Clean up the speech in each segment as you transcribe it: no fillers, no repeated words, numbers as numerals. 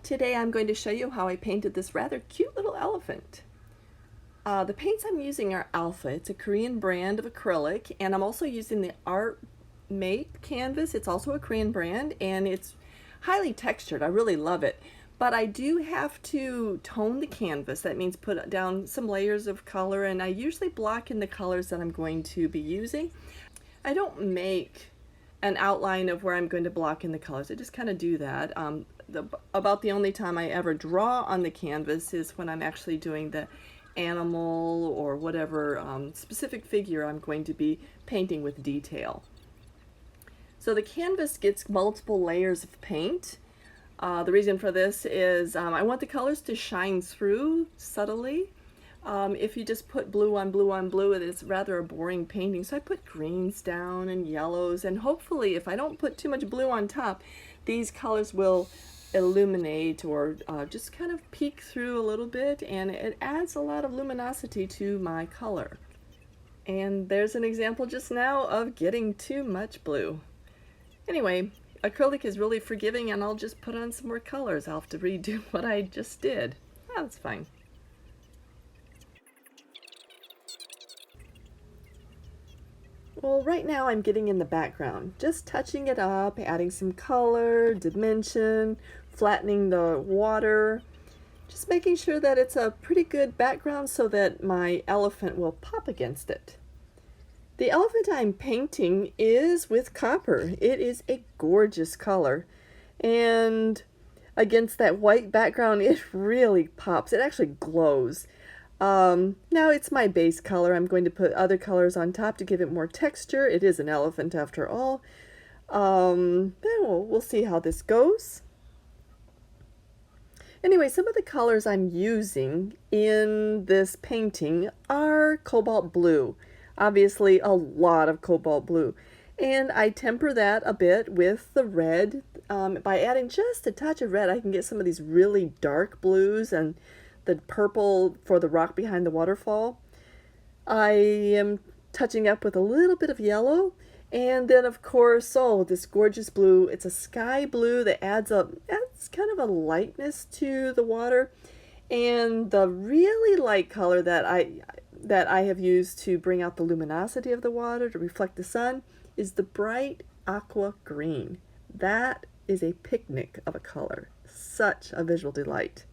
Today I'm going to show you how I painted this rather cute little elephant. The paints I'm using are Alpha. It's a Korean brand of acrylic, and I'm also using the Artmate canvas. It's also a Korean brand, and it's highly textured. I really love it. But I do have to tone the canvas. That means put down some layers of color, and I usually block in the colors that I'm going to be using. I don't make an outline of where I'm going to block in the colors. I just kind of do that. About the only time I ever draw on the canvas is when I'm actually doing the animal or whatever specific figure I'm going to be painting with detail. So the canvas gets multiple layers of paint. The reason for this is I want the colors to shine through subtly. If you just put blue on blue on blue, it's rather a boring painting. So I put greens down and yellows, and hopefully if I don't put too much blue on top, these colors will illuminate or just kind of peek through a little bit, and it adds a lot of luminosity to my color. And there's an example just now of getting too much blue. Anyway, acrylic is really forgiving, and I'll just put on some more colors. I'll have to redo what I just did. That's fine. Well, right now I'm getting in the background, just touching it up, adding some color, dimension, flattening the water, just making sure that it's a pretty good background so that my elephant will pop against it. The elephant I'm painting is with copper. It is a gorgeous color, and against that white background it really pops. It actually glows. Now it's my base color. I'm going to put other colors on top to give it more texture. It is an elephant after all. We'll see how this goes. Anyway, some of the colors I'm using in this painting are cobalt blue. Obviously a lot of cobalt blue. And I temper that a bit with the red. By adding just a touch of red, I can get some of these really dark blues and the purple for the rock behind the waterfall. I am touching up with a little bit of yellow, and then of course, this gorgeous blue. It's a sky blue that adds kind of a lightness to the water. And the really light color that I have used to bring out the luminosity of the water to reflect the sun is the bright aqua green. That is a picnic of a color. Such a visual delight.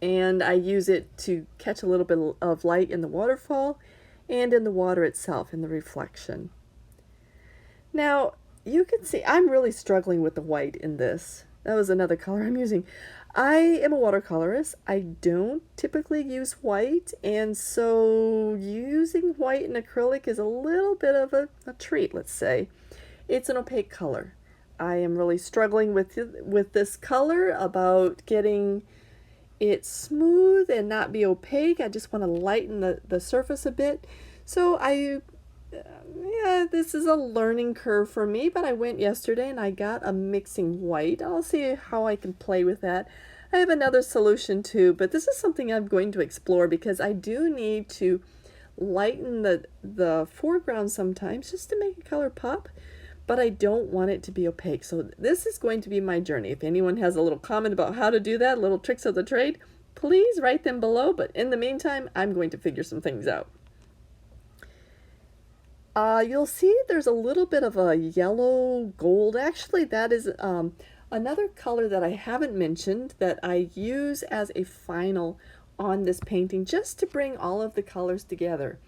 And I use it to catch a little bit of light in the waterfall and in the water itself, in the reflection. Now, you can see I'm really struggling with the white in this. That was another color I'm using. I am a watercolorist. I don't typically use white, and so using white in acrylic is a little bit of a treat, let's say. It's an opaque color. I am really struggling with this color about getting it smooth and not be opaque. I just want to lighten the surface a bit. So this is a learning curve for me, but I went yesterday and I got a mixing white. I'll see how I can play with that. I have another solution too, but this is something I'm going to explore because I do need to lighten the foreground sometimes just to make a color pop, but I don't want it to be opaque. So this is going to be my journey. If anyone has a little comment about how to do that, little tricks of the trade, please write them below. But in the meantime, I'm going to figure some things out. You'll see there's a little bit of a yellow gold. Actually, that is another color that I haven't mentioned that I use as a final on this painting just to bring all of the colors together.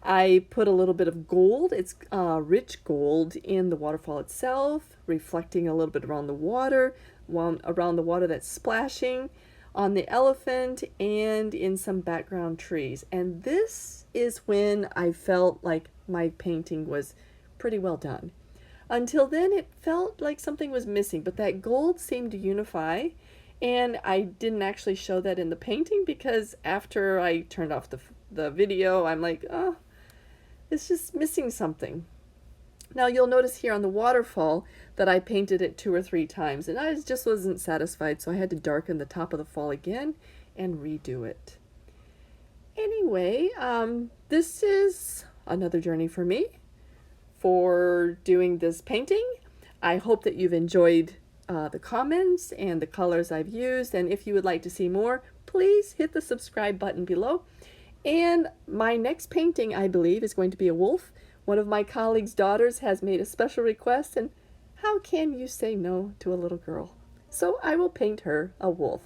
I put a little bit of gold. It's rich gold in the waterfall itself, reflecting a little bit around the water, around the water that's splashing, on the elephant, and in some background trees. And this is when I felt like my painting was pretty well done. Until then, it felt like something was missing, but that gold seemed to unify. And I didn't actually show that in the painting because after I turned off the video, I'm like, oh, it's just missing something. Now you'll notice here on the waterfall that I painted it 2 or 3 times, and I just wasn't satisfied, so I had to darken the top of the fall again and redo it. Anyway, this is another journey for me for doing this painting. I hope that you've enjoyed the comments and the colors I've used. And if you would like to see more, please hit the subscribe button below. And my next painting, I believe, is going to be a wolf. One of my colleagues' daughters has made a special request, and how can you say no to a little girl? So I will paint her a wolf.